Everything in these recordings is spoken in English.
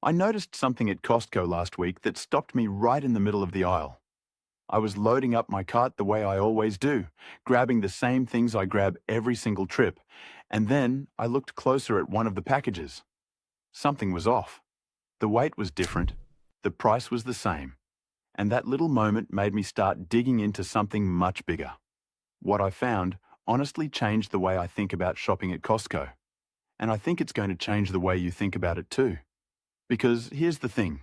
I noticed something at Costco last week that stopped me right in the middle of the aisle. I was loading up my cart the way I always do, grabbing the same things I grab every single trip, and then I looked closer at one of the packages. Something was off. The weight was different, the price was the same, and that little moment made me start digging into something much bigger. What I found honestly changed the way I think about shopping at Costco, and I think it's going to change the way you think about it too. Because here's the thing.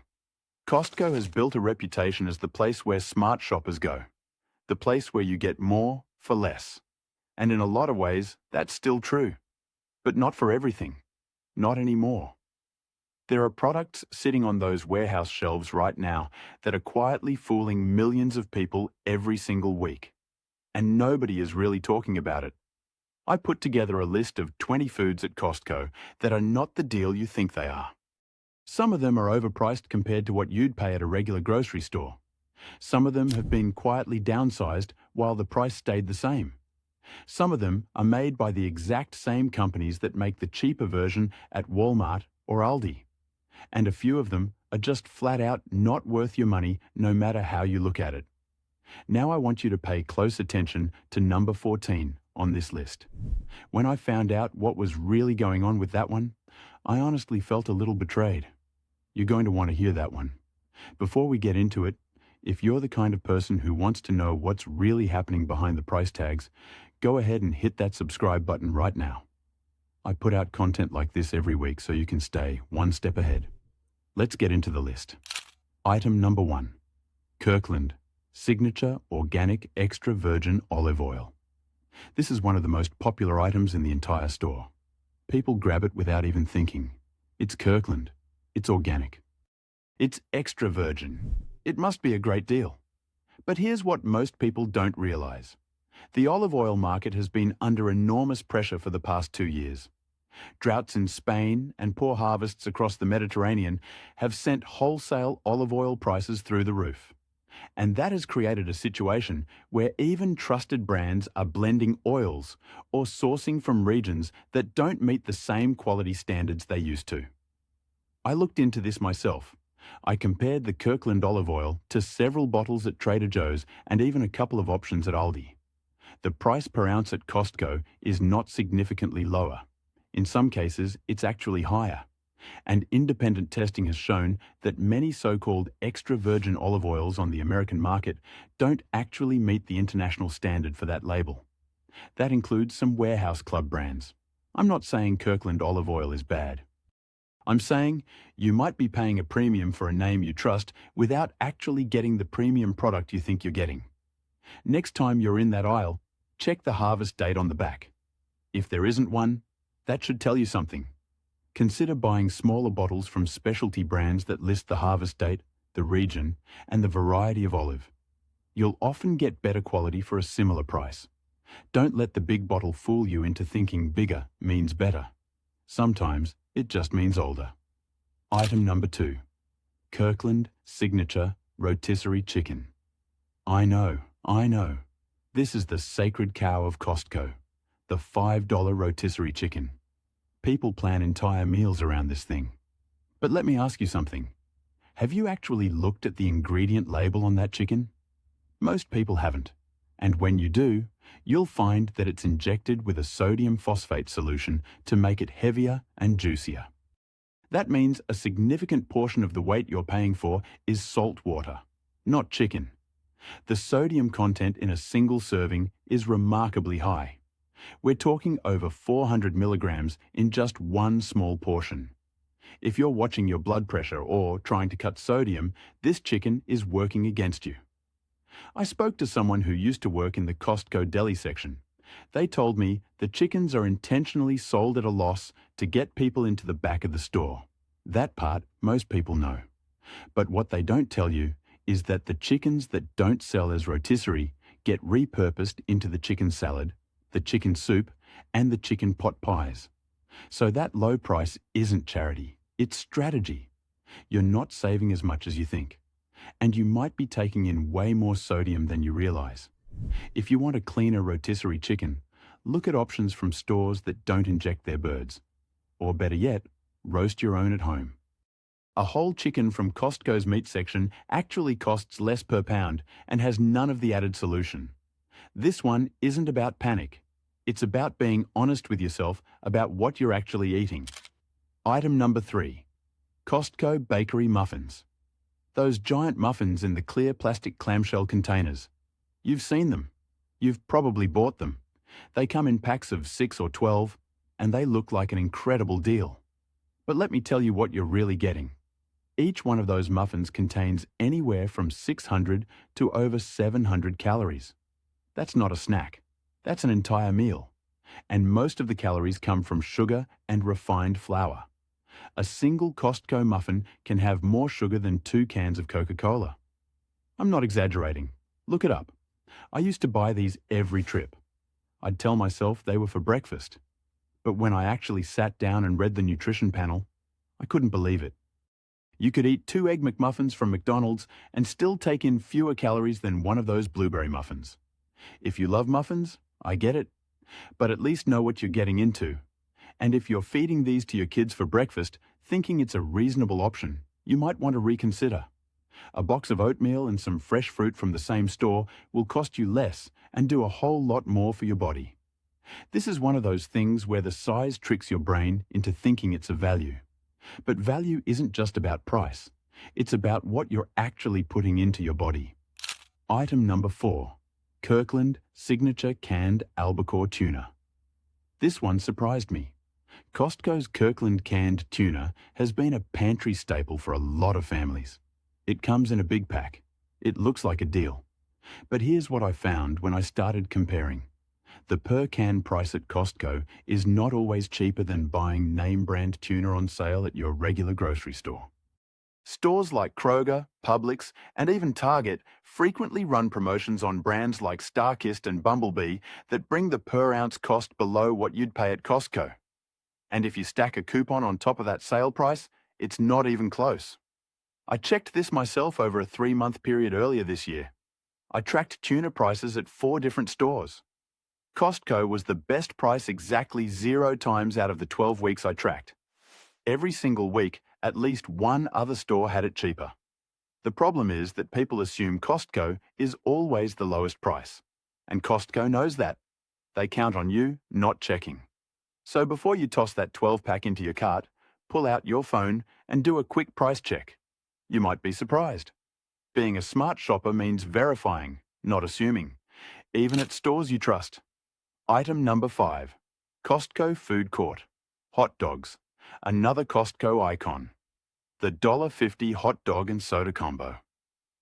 Costco has built a reputation as the place where smart shoppers go, the place where you get more for less. And in a lot of ways, that's still true. But not for everything. Not anymore. There are products sitting on those warehouse shelves right now that are quietly fooling millions of people every single week. And nobody is really talking about it. I put together a list of 20 foods at Costco that are not the deal you think they are. Some of them are overpriced compared to what you'd pay at a regular grocery store. Some of them have been quietly downsized while the price stayed the same. Some of them are made by the exact same companies that make the cheaper version at Walmart or Aldi. And a few of them are just flat out not worth your money no matter how you look at it. Now I want you to pay close attention to number 14 on this list. When I found out what was really going on with that one, I honestly felt a little betrayed. You're going to want to hear that one. Before we get into it, if you're the kind of person who wants to know what's really happening behind the price tags, go ahead and hit that subscribe button right now. I put out content like this every week so you can stay one step ahead. Let's get into the list. Item number 1. Kirkland Signature Organic Extra Virgin Olive Oil. This is one of the most popular items in the entire store. People grab it without even thinking. It's Kirkland. It's organic. It's extra virgin. It must be a great deal. But here's what most people don't realize. The olive oil market has been under enormous pressure for the past 2 years. Droughts in Spain and poor harvests across the Mediterranean have sent wholesale olive oil prices through the roof. And that has created a situation where even trusted brands are blending oils or sourcing from regions that don't meet the same quality standards they used to. I looked into this myself. I compared the Kirkland olive oil to several bottles at Trader Joe's and even a couple of options at Aldi. The price per ounce at Costco is not significantly lower. In some cases, it's actually higher. And independent testing has shown that many so-called extra virgin olive oils on the American market don't actually meet the international standard for that label. That includes some warehouse club brands. I'm not saying Kirkland olive oil is bad. I'm saying you might be paying a premium for a name you trust without actually getting the premium product you think you're getting. Next time you're in that aisle, check the harvest date on the back. If there isn't one, that should tell you something. Consider buying smaller bottles from specialty brands that list the harvest date, the region, and the variety of olive. You'll often get better quality for a similar price. Don't let the big bottle fool you into thinking bigger means better. Sometimes it just means older. Item number 2. Kirkland Signature Rotisserie Chicken. I know. This is the sacred cow of Costco, the $5 rotisserie chicken. People plan entire meals around this thing. But let me ask you something. Have you actually looked at the ingredient label on that chicken? Most people haven't. And when you do, you'll find that it's injected with a sodium phosphate solution to make it heavier and juicier. That means a significant portion of the weight you're paying for is salt water, not chicken. The sodium content in a single serving is remarkably high. We're talking over 400 milligrams in just one small portion. If you're watching your blood pressure or trying to cut sodium, this chicken is working against you. I spoke to someone who used to work in the Costco deli section. They told me the chickens are intentionally sold at a loss to get people into the back of the store. That part most people know. But what they don't tell you is that the chickens that don't sell as rotisserie get repurposed into the chicken salad, the chicken soup, and the chicken pot pies. So that low price isn't charity, it's strategy. You're not saving as much as you think. And you might be taking in way more sodium than you realize. If you want a cleaner rotisserie chicken, look at options from stores that don't inject their birds. Or better yet, roast your own at home. A whole chicken from Costco's meat section actually costs less per pound and has none of the added solution. This one isn't about panic. It's about being honest with yourself about what you're actually eating. Item number 3. Costco bakery muffins. Those giant muffins in the clear plastic clamshell containers. You've seen them. You've probably bought them. They come in packs of 6 or 12, and they look like an incredible deal. But let me tell you what you're really getting. Each one of those muffins contains anywhere from 600 to over 700 calories. That's not a snack. That's an entire meal. And most of the calories come from sugar and refined flour. A single Costco muffin can have more sugar than 2 cans of Coca-Cola. I'm not exaggerating. Look it up. I used to buy these every trip. I'd tell myself they were for breakfast. But when I actually sat down and read the nutrition panel, I couldn't believe it. You could eat 2 Egg McMuffins from McDonald's and still take in fewer calories than one of those blueberry muffins. If you love muffins, I get it. But at least know what you're getting into. And if you're feeding these to your kids for breakfast, thinking it's a reasonable option, you might want to reconsider. A box of oatmeal and some fresh fruit from the same store will cost you less and do a whole lot more for your body. This is one of those things where the size tricks your brain into thinking it's a value. But value isn't just about price. It's about what you're actually putting into your body. Item number 4. Kirkland Signature Canned Albacore Tuna. This one surprised me. Costco's Kirkland canned tuna has been a pantry staple for a lot of families. It comes in a big pack. It looks like a deal. But here's what I found when I started comparing. The per-can price at Costco is not always cheaper than buying name-brand tuna on sale at your regular grocery store. Stores like Kroger, Publix, and even Target frequently run promotions on brands like Starkist and Bumblebee that bring the per-ounce cost below what you'd pay at Costco. And if you stack a coupon on top of that sale price, it's not even close. I checked this myself over a 3-month period earlier this year. I tracked tuna prices at 4 different stores. Costco was the best price exactly 0 times out of the 12 weeks I tracked. Every single week, at least one other store had it cheaper. The problem is that people assume Costco is always the lowest price. And Costco knows that. They count on you not checking. So before you toss that 12-pack into your cart, pull out your phone and do a quick price check. You might be surprised. Being a smart shopper means verifying, not assuming, even at stores you trust. Item number 5. Costco Food Court. Hot dogs. Another Costco icon. The $1.50 hot dog and soda combo.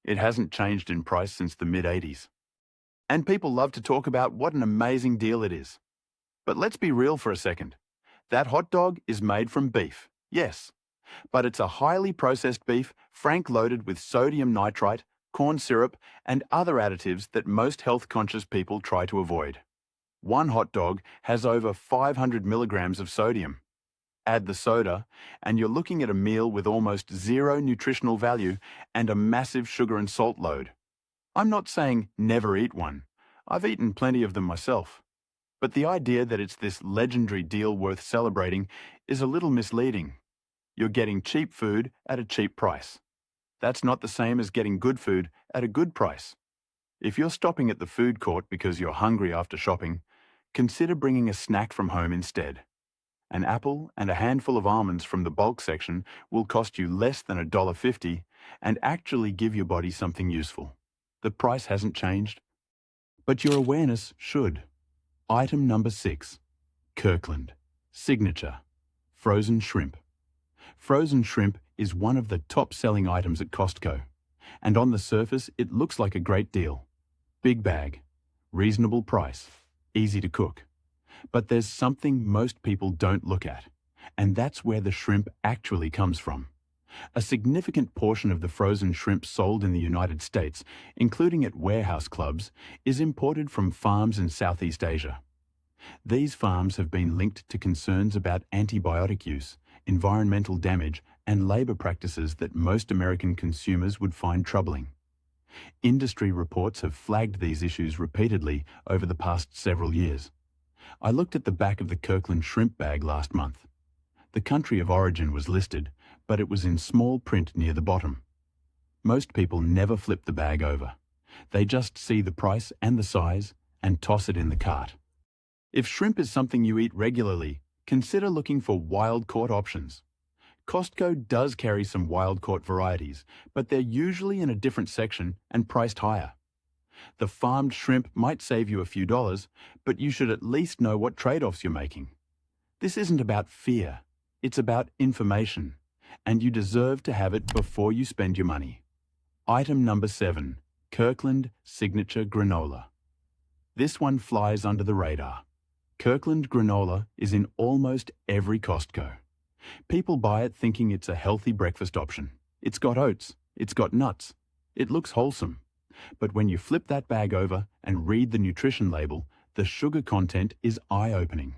It hasn't changed in price since the mid-80s. And people love to talk about what an amazing deal it is. But let's be real for a second. That hot dog is made from beef, yes. But it's a highly processed beef, loaded with sodium nitrite, corn syrup, and other additives that most health-conscious people try to avoid. One hot dog has over 500 milligrams of sodium. Add the soda, and you're looking at a meal with almost 0 nutritional value and a massive sugar and salt load. I'm not saying never eat one. I've eaten plenty of them myself. But the idea that it's this legendary deal worth celebrating is a little misleading. You're getting cheap food at a cheap price. That's not the same as getting good food at a good price. If you're stopping at the food court because you're hungry after shopping, consider bringing a snack from home instead. An apple and a handful of almonds from the bulk section will cost you less than $1.50 and actually give your body something useful. The price hasn't changed, but your awareness should. Item number 6. Kirkland Signature Frozen Shrimp. Frozen shrimp is one of the top-selling items at Costco, and on the surface it looks like a great deal. Big bag, reasonable price, easy to cook. But there's something most people don't look at, and that's where the shrimp actually comes from. A significant portion of the frozen shrimp sold in the United States, including at warehouse clubs, is imported from farms in Southeast Asia. These farms have been linked to concerns about antibiotic use, environmental damage, and labor practices that most American consumers would find troubling. Industry reports have flagged these issues repeatedly over the past several years. I looked at the back of the Kirkland shrimp bag last month. The country of origin was listed, but it was in small print near the bottom. Most people never flip the bag over. They just see the price and the size and toss it in the cart. If shrimp is something you eat regularly, consider looking for wild-caught options. Costco does carry some wild-caught varieties, but they're usually in a different section and priced higher. The farmed shrimp might save you a few dollars, but you should at least know what trade-offs you're making. This isn't about fear, it's about information, and you deserve to have it before you spend your money. Item number 7, Kirkland Signature Granola. This one flies under the radar. Kirkland granola is in almost every Costco. People buy it thinking it's a healthy breakfast option. It's got oats, it's got nuts, it looks wholesome. But when you flip that bag over and read the nutrition label, the sugar content is eye-opening.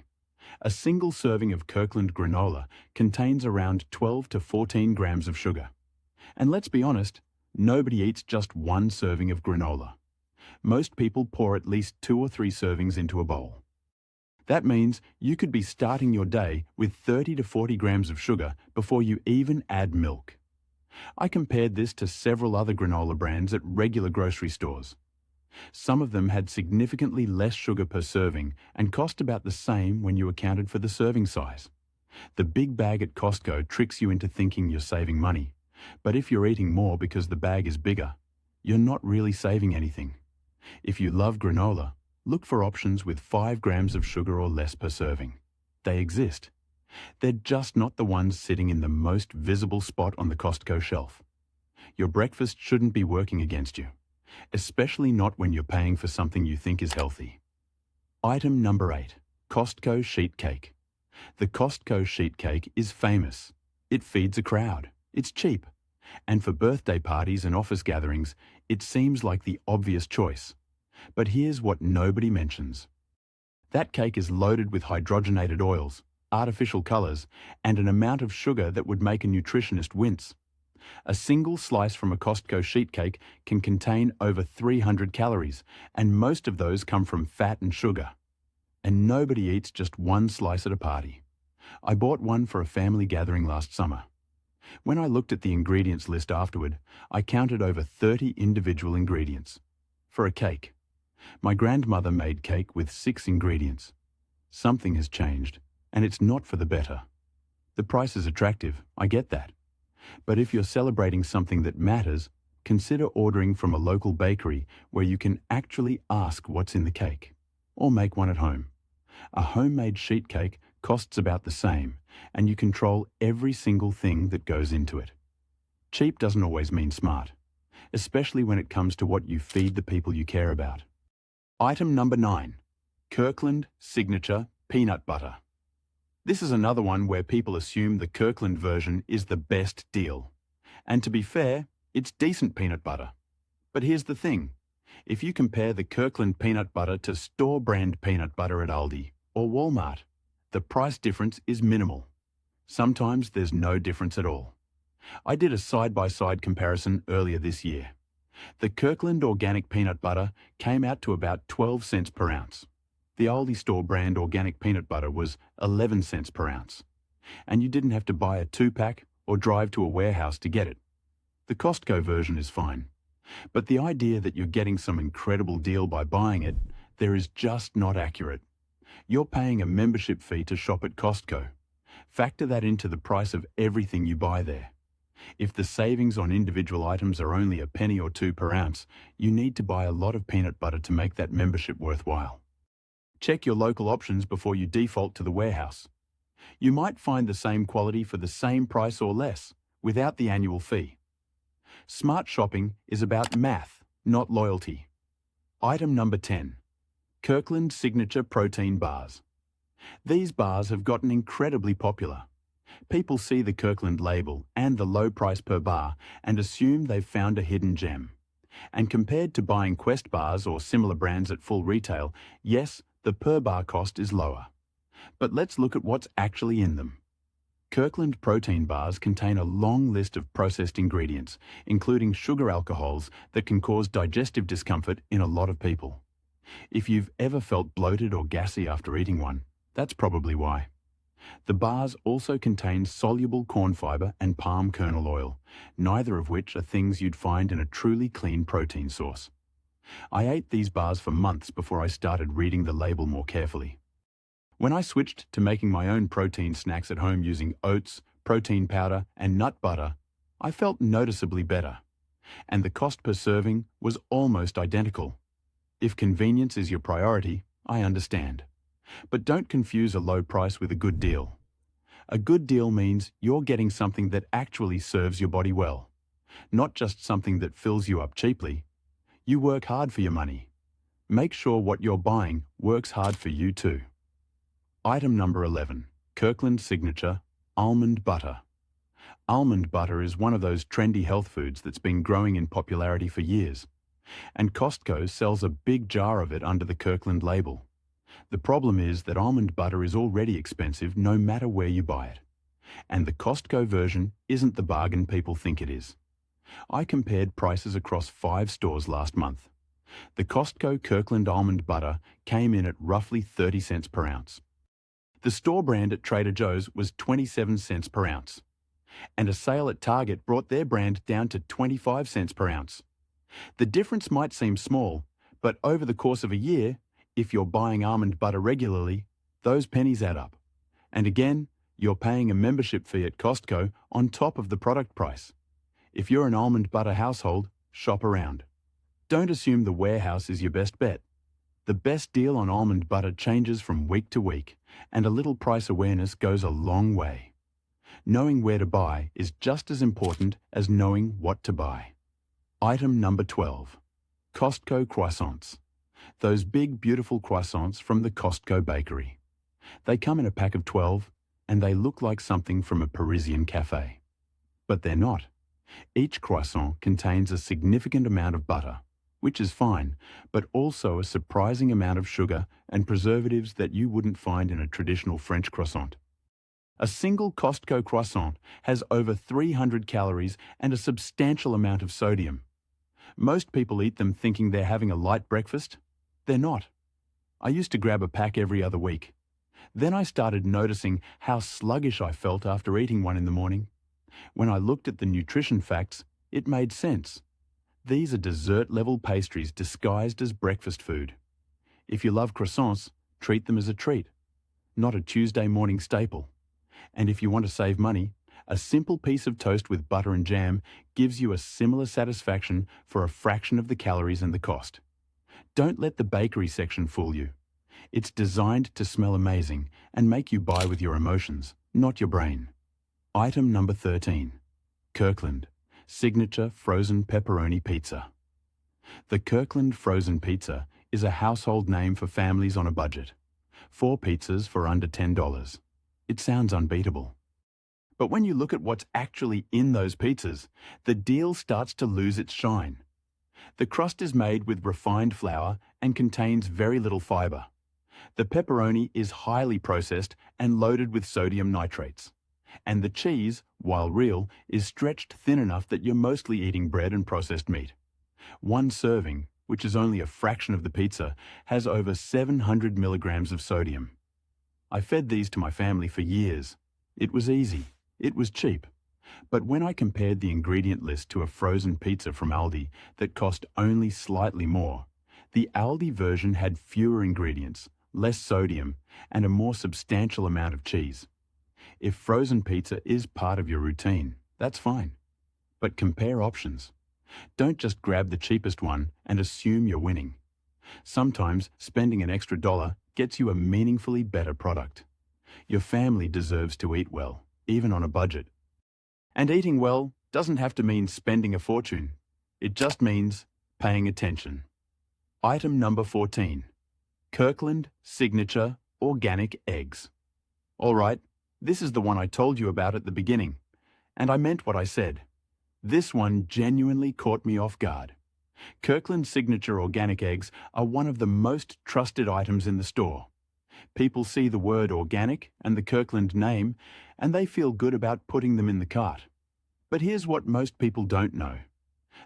A single serving of Kirkland granola contains around 12 to 14 grams of sugar. And let's be honest, nobody eats just one serving of granola. Most people pour at least 2 or 3 servings into a bowl. That means you could be starting your day with 30 to 40 grams of sugar before you even add milk. I compared this to several other granola brands at regular grocery stores. Some of them had significantly less sugar per serving and cost about the same when you accounted for the serving size. The big bag at Costco tricks you into thinking you're saving money, but if you're eating more because the bag is bigger, you're not really saving anything. If you love granola, look for options with 5 grams of sugar or less per serving. They exist. They're just not the ones sitting in the most visible spot on the Costco shelf. Your breakfast shouldn't be working against you, especially not when you're paying for something you think is healthy. Item number 8, Costco Sheet Cake. The Costco Sheet Cake is famous. It feeds a crowd. It's cheap. And for birthday parties and office gatherings, it seems like the obvious choice. But here's what nobody mentions. That cake is loaded with hydrogenated oils, artificial colors, and an amount of sugar that would make a nutritionist wince. A single slice from a Costco sheet cake can contain over 300 calories, and most of those come from fat and sugar. And nobody eats just one slice at a party. I bought one for a family gathering last summer. When I looked at the ingredients list afterward, I counted over 30 individual ingredients. For a cake. My grandmother made cake with 6 ingredients. Something has changed, and it's not for the better. The price is attractive, I get that. But if you're celebrating something that matters, consider ordering from a local bakery where you can actually ask what's in the cake, or make one at home. A homemade sheet cake costs about the same, and you control every single thing that goes into it. Cheap doesn't always mean smart, especially when it comes to what you feed the people you care about. Item number 9, Kirkland Signature Peanut Butter. This is another one where people assume the Kirkland version is the best deal. And to be fair, it's decent peanut butter. But here's the thing. If you compare the Kirkland peanut butter to store-brand peanut butter at Aldi or Walmart, the price difference is minimal. Sometimes there's no difference at all. I did a side-by-side comparison earlier this year. The Kirkland organic peanut butter came out to about 12 cents per ounce. The Aldi store brand organic peanut butter was 11 cents per ounce. And you didn't have to buy a 2-pack or drive to a warehouse to get it. The Costco version is fine. But the idea that you're getting some incredible deal by buying it, there is just not accurate. You're paying a membership fee to shop at Costco. Factor that into the price of everything you buy there. If the savings on individual items are only a penny or 2 per ounce, you need to buy a lot of peanut butter to make that membership worthwhile. Check your local options before you default to the warehouse. You might find the same quality for the same price or less, without the annual fee. Smart shopping is about math, not loyalty. Item number 10. Kirkland Signature Protein Bars. These bars have gotten incredibly popular. People see the Kirkland label and the low price per bar and assume they've found a hidden gem. And compared to buying Quest bars or similar brands at full retail, yes, the per bar cost is lower. But let's look at what's actually in them. Kirkland protein bars contain a long list of processed ingredients, including sugar alcohols that can cause digestive discomfort in a lot of people. If you've ever felt bloated or gassy after eating one, that's probably why. The bars also contain soluble corn fiber and palm kernel oil, neither of which are things you'd find in a truly clean protein source. I ate these bars for months before I started reading the label more carefully. When I switched to making my own protein snacks at home using oats, protein powder, and nut butter, I felt noticeably better. And the cost per serving was almost identical. If convenience is your priority, I understand. But don't confuse a low price with a good deal. A good deal means you're getting something that actually serves your body well, not just something that fills you up cheaply. You work hard for your money. Make sure what you're buying works hard for you too. Item number 11, Kirkland Signature Almond Butter. Almond butter is one of those trendy health foods that's been growing in popularity for years, and Costco sells a big jar of it under the Kirkland label. The problem is that almond butter is already expensive no matter where you buy it, and the Costco version isn't the bargain people think it is. I compared prices across 5 stores last month. The Costco Kirkland almond butter came in at roughly 30 cents per ounce. The store brand at Trader Joe's was 27 cents per ounce, and a sale at Target brought their brand down to 25 cents per ounce. The difference might seem small, but over the course of a year, if you're buying almond butter regularly, those pennies add up. And again, you're paying a membership fee at Costco on top of the product price. If you're an almond butter household, shop around. Don't assume the warehouse is your best bet. The best deal on almond butter changes from week to week, and a little price awareness goes a long way. Knowing where to buy is just as important as knowing what to buy. Item number 12. Costco croissants. Those big, beautiful croissants from the Costco bakery. They come in a pack of 12, and they look like something from a Parisian cafe. But they're not. Each croissant contains a significant amount of butter, which is fine, but also a surprising amount of sugar and preservatives that you wouldn't find in a traditional French croissant. A single Costco croissant has over 300 calories and a substantial amount of sodium. Most people eat them thinking they're having a light breakfast. They're not. I used to grab a pack every other week. Then I started noticing how sluggish I felt after eating one in the morning. When I looked at the nutrition facts, it made sense. These are dessert-level pastries disguised as breakfast food. If you love croissants, treat them as a treat, not a Tuesday morning staple. And if you want to save money, a simple piece of toast with butter and jam gives you a similar satisfaction for a fraction of the calories and the cost. Don't let the bakery section fool you. It's designed to smell amazing and make you buy with your emotions, not your brain. Item number 13. Kirkland Signature Frozen Pepperoni Pizza. The Kirkland Frozen Pizza is a household name for families on a budget. 4 pizzas for under $10. It sounds unbeatable. But when you look at what's actually in those pizzas, the deal starts to lose its shine. The crust is made with refined flour and contains very little fiber. The pepperoni is highly processed and loaded with sodium nitrates. And the cheese, while real, is stretched thin enough that you're mostly eating bread and processed meat. One serving, which is only a fraction of the pizza, has over 700 milligrams of sodium. I fed these to my family for years. It was easy. It was cheap. But when I compared the ingredient list to a frozen pizza from Aldi that cost only slightly more, the Aldi version had fewer ingredients, less sodium, and a more substantial amount of cheese. If frozen pizza is part of your routine, that's fine. But compare options. Don't just grab the cheapest one and assume you're winning. Sometimes spending an extra $1 gets you a meaningfully better product. Your family deserves to eat well, even on a budget. And eating well doesn't have to mean spending a fortune. It just means paying attention. Item number 14. Kirkland Signature Organic Eggs. All right, this is the one I told you about at the beginning, and I meant what I said. This one genuinely caught me off guard. Kirkland Signature Organic Eggs are one of the most trusted items in the store. People see the word organic and the Kirkland name, and they feel good about putting them in the cart. But here's what most people don't know.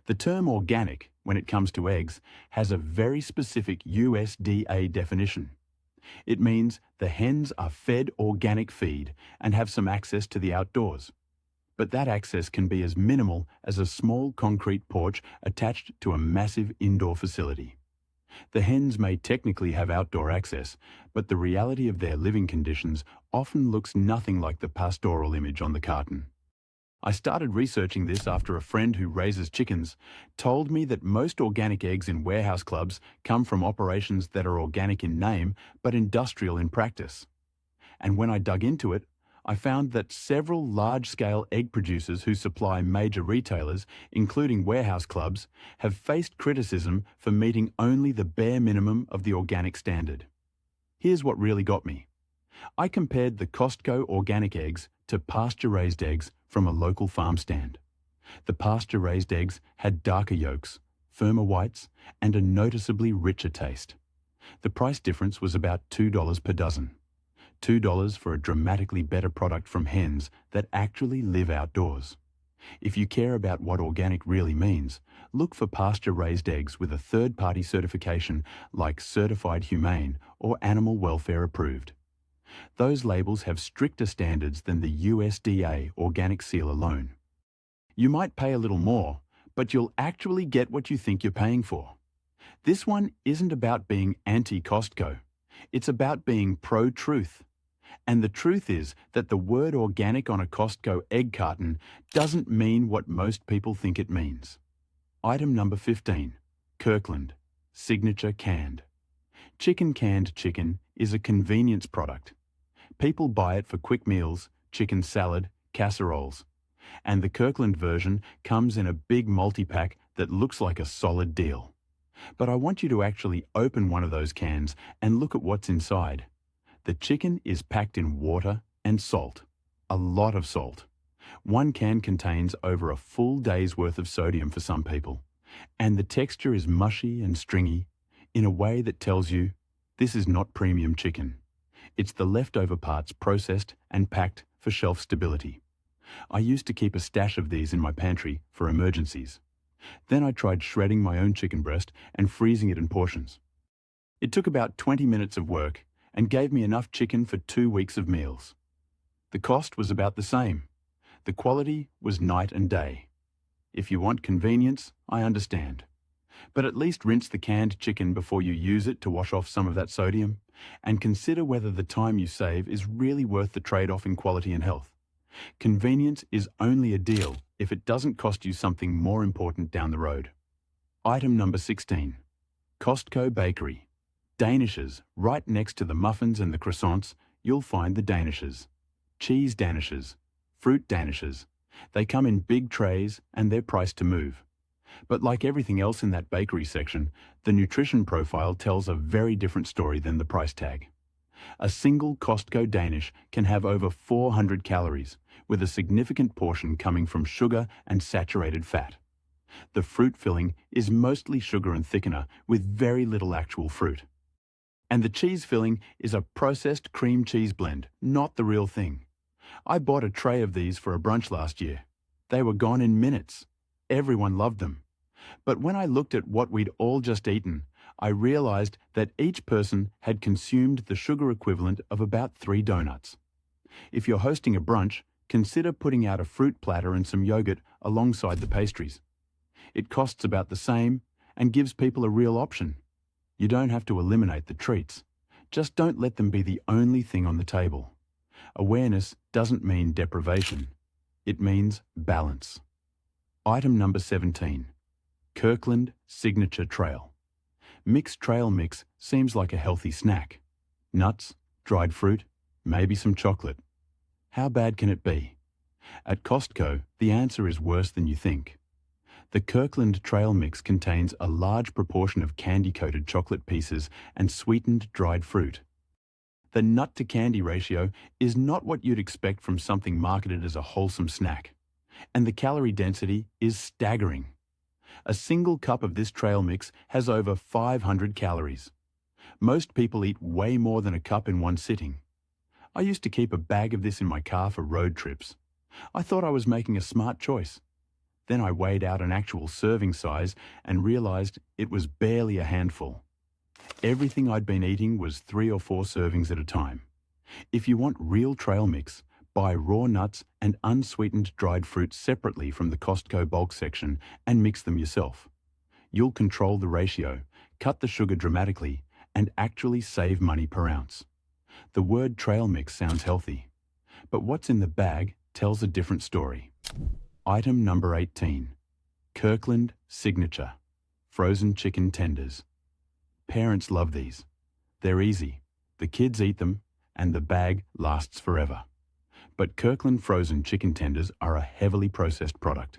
The term organic, when it comes to eggs, has a very specific USDA definition. It means the hens are fed organic feed and have some access to the outdoors. But that access can be as minimal as a small concrete porch attached to a massive indoor facility. The hens may technically have outdoor access, but the reality of their living conditions often looks nothing like the pastoral image on the carton. I started researching this after a friend who raises chickens told me that most organic eggs in warehouse clubs come from operations that are organic in name but industrial in practice. And when I dug into it, I found that several large-scale egg producers who supply major retailers, including warehouse clubs, have faced criticism for meeting only the bare minimum of the organic standard. Here's what really got me. I compared the Costco organic eggs to pasture-raised eggs from a local farm stand. The pasture-raised eggs had darker yolks, firmer whites, and a noticeably richer taste. The price difference was about $2 per dozen. $2 for a dramatically better product from hens that actually live outdoors. If you care about what organic really means, look for pasture-raised eggs with a third-party certification like Certified Humane or Animal Welfare Approved. Those labels have stricter standards than the USDA organic seal alone. You might pay a little more, but you'll actually get what you think you're paying for. This one isn't about being anti-Costco. It's about being pro-truth. And the truth is that the word organic on a Costco egg carton doesn't mean what most people think it means. Item number 15. Kirkland. Signature canned. Canned chicken is a convenience product. People buy it for quick meals, chicken salad, casseroles. And the Kirkland version comes in a big multi-pack that looks like a solid deal. But I want you to actually open one of those cans and look at what's inside. The chicken is packed in water and salt. A lot of salt. One can contains over a full day's worth of sodium for some people. And the texture is mushy and stringy in a way that tells you this is not premium chicken. It's the leftover parts processed and packed for shelf stability. I used to keep a stash of these in my pantry for emergencies. Then I tried shredding my own chicken breast and freezing it in portions. It took about 20 minutes of work and gave me enough chicken for 2 weeks of meals. The cost was about the same. The quality was night and day. If you want convenience, I understand. But at least rinse the canned chicken before you use it to wash off some of that sodium, and consider whether the time you save is really worth the trade-off in quality and health. Convenience is only a deal if it doesn't cost you something more important down the road. Item number 16. Costco Bakery. Danishes. Right next to the muffins and the croissants, you'll find the Danishes. Cheese Danishes. Fruit Danishes. They come in big trays and they're priced to move. But like everything else in that bakery section, the nutrition profile tells a very different story than the price tag. A single Costco Danish can have over 400 calories, with a significant portion coming from sugar and saturated fat. The fruit filling is mostly sugar and thickener with very little actual fruit. And the cheese filling is a processed cream cheese blend, not the real thing. I bought a tray of these for a brunch last year. They were gone in minutes. Everyone loved them. But when I looked at what we'd all just eaten, I realized that each person had consumed the sugar equivalent of about 3 donuts. If you're hosting a brunch, consider putting out a fruit platter and some yogurt alongside the pastries. It costs about the same and gives people a real option. You don't have to eliminate the treats. Just don't let them be the only thing on the table. Awareness doesn't mean deprivation. It means balance. Item number 17. Kirkland Signature Trail. Mixed trail mix seems like a healthy snack. Nuts, dried fruit, maybe some chocolate. How bad can it be? At Costco, the answer is worse than you think. The Kirkland trail mix contains a large proportion of candy-coated chocolate pieces and sweetened dried fruit. The nut-to-candy ratio is not what you'd expect from something marketed as a wholesome snack. And the calorie density is staggering. A single cup of this trail mix has over 500 calories. Most people eat way more than a cup in one sitting. I used to keep a bag of this in my car for road trips. I thought I was making a smart choice. Then I weighed out an actual serving size and realized it was barely a handful. Everything I'd been eating was 3 or 4 servings at a time. If you want real trail mix, buy raw nuts and unsweetened dried fruit separately from the Costco bulk section and mix them yourself. You'll control the ratio, cut the sugar dramatically, and actually save money per ounce. The word trail mix sounds healthy, but what's in the bag tells a different story. Item number 18. Kirkland Signature Frozen Chicken Tenders. Parents love these. They're easy, the kids eat them, and the bag lasts forever. But Kirkland frozen chicken tenders are a heavily processed product.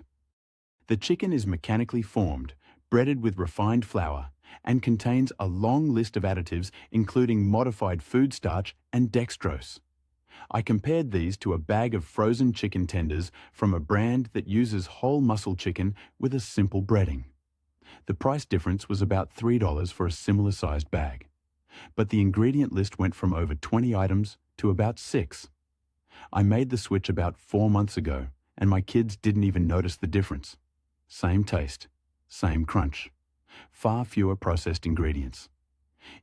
The chicken is mechanically formed, breaded with refined flour, and contains a long list of additives including modified food starch and dextrose. I compared these to a bag of frozen chicken tenders from a brand that uses whole muscle chicken with a simple breading. The price difference was about $3 for a similar-sized bag, but the ingredient list went from over 20 items to about 6. I made the switch about 4 months ago, and my kids didn't even notice the difference. Same taste, same crunch, far fewer processed ingredients.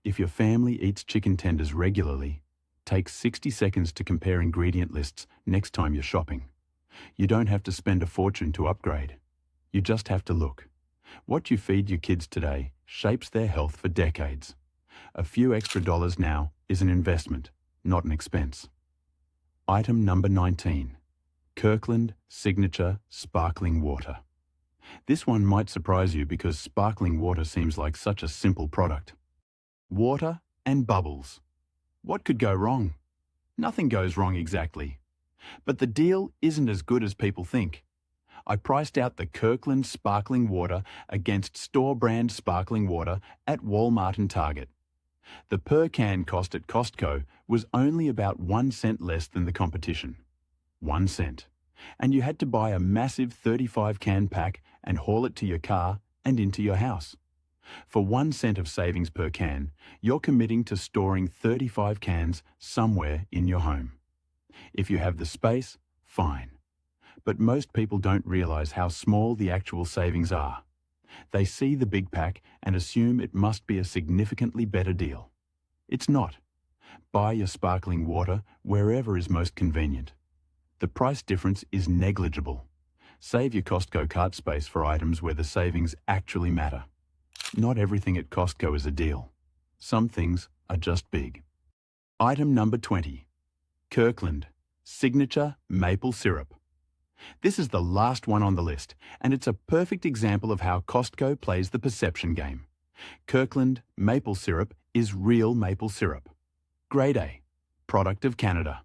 If your family eats chicken tenders regularly, take 60 seconds to compare ingredient lists next time you're shopping. You don't have to spend a fortune to upgrade. You just have to look. What you feed your kids today shapes their health for decades. A few extra dollars now is an investment, not an expense. Item number 19. Kirkland Signature Sparkling Water. This one might surprise you because sparkling water seems like such a simple product. Water and bubbles. What could go wrong? Nothing goes wrong exactly. But the deal isn't as good as people think. I priced out the Kirkland sparkling water against store-brand sparkling water at Walmart and Target. The per-can cost at Costco was only about 1 cent less than the competition. 1 cent. And you had to buy a massive 35-can pack and haul it to your car and into your house. For 1 cent of savings per can, you're committing to storing 35 cans somewhere in your home. If you have the space, fine. But most people don't realize how small the actual savings are. They see the big pack and assume it must be a significantly better deal. It's not. Buy your sparkling water wherever is most convenient. The price difference is negligible. Save your Costco cart space for items where the savings actually matter. Not everything at Costco is a deal. Some things are just big. Item number 20. Kirkland Signature Maple Syrup. This is the last one on the list, and it's a perfect example of how Costco plays the perception game. Kirkland maple syrup is real maple syrup. Grade A, product of Canada.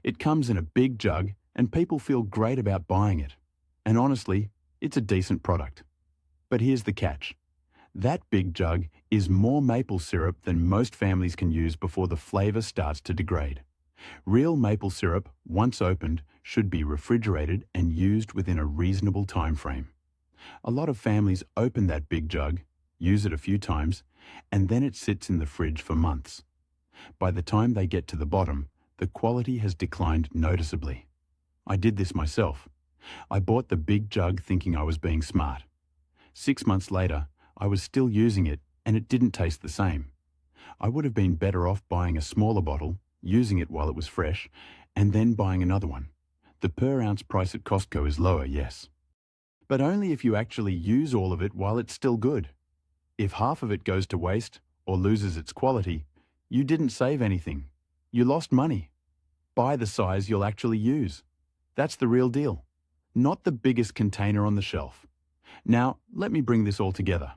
It comes in a big jug, and people feel great about buying it. And honestly, it's a decent product. But here's the catch. That big jug is more maple syrup than most families can use before the flavor starts to degrade. Real maple syrup, once opened, should be refrigerated and used within a reasonable time frame. A lot of families open that big jug, use it a few times, and then it sits in the fridge for months. By the time they get to the bottom, the quality has declined noticeably. I did this myself. I bought the big jug thinking I was being smart. 6 months later, I was still using it and it didn't taste the same. I would have been better off buying a smaller bottle, using it while it was fresh, and then buying another one. The per ounce price at Costco is lower, yes. But only if you actually use all of it while it's still good. If half of it goes to waste or loses its quality, you didn't save anything. You lost money. Buy the size you'll actually use. That's the real deal. Not the biggest container on the shelf. Now, let me bring this all together.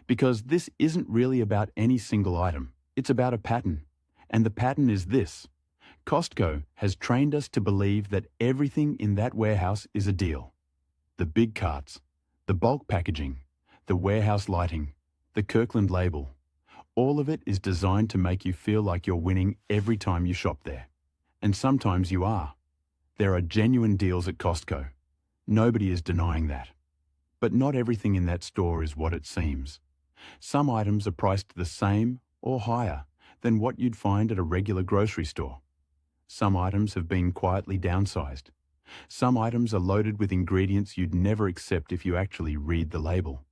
Because this isn't really about any single item. It's about a pattern. And the pattern is this. Costco has trained us to believe that everything in that warehouse is a deal. The big carts, the bulk packaging, the warehouse lighting, the Kirkland label. All of it is designed to make you feel like you're winning every time you shop there. And sometimes you are. There are genuine deals at Costco. Nobody is denying that. But not everything in that store is what it seems. Some items are priced the same or higher than what you'd find at a regular grocery store. Some items have been quietly downsized. Some items are loaded with ingredients you'd never accept if you actually read the label.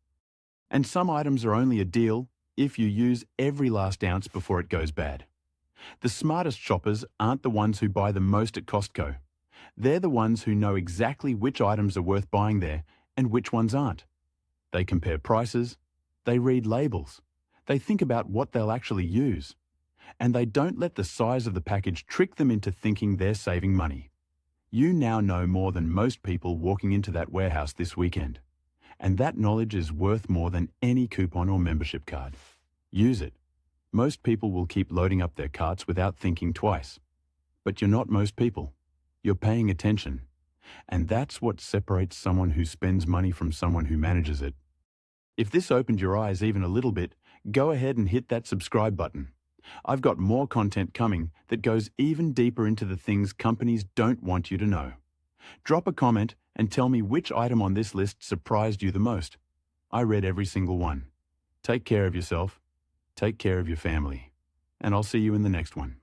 And some items are only a deal if you use every last ounce before it goes bad. The smartest shoppers aren't the ones who buy the most at Costco. They're the ones who know exactly which items are worth buying there and which ones aren't. They compare prices, they read labels, they think about what they'll actually use, and they don't let the size of the package trick them into thinking they're saving money. You now know more than most people walking into that warehouse this weekend, and that knowledge is worth more than any coupon or membership card. Use it. Most people will keep loading up their carts without thinking twice. But you're not most people. You're paying attention. And that's what separates someone who spends money from someone who manages it. If this opened your eyes even a little bit, go ahead and hit that subscribe button. I've got more content coming that goes even deeper into the things companies don't want you to know. Drop a comment and tell me which item on this list surprised you the most. I read every single one. Take care of yourself. Take care of your family. And I'll see you in the next one.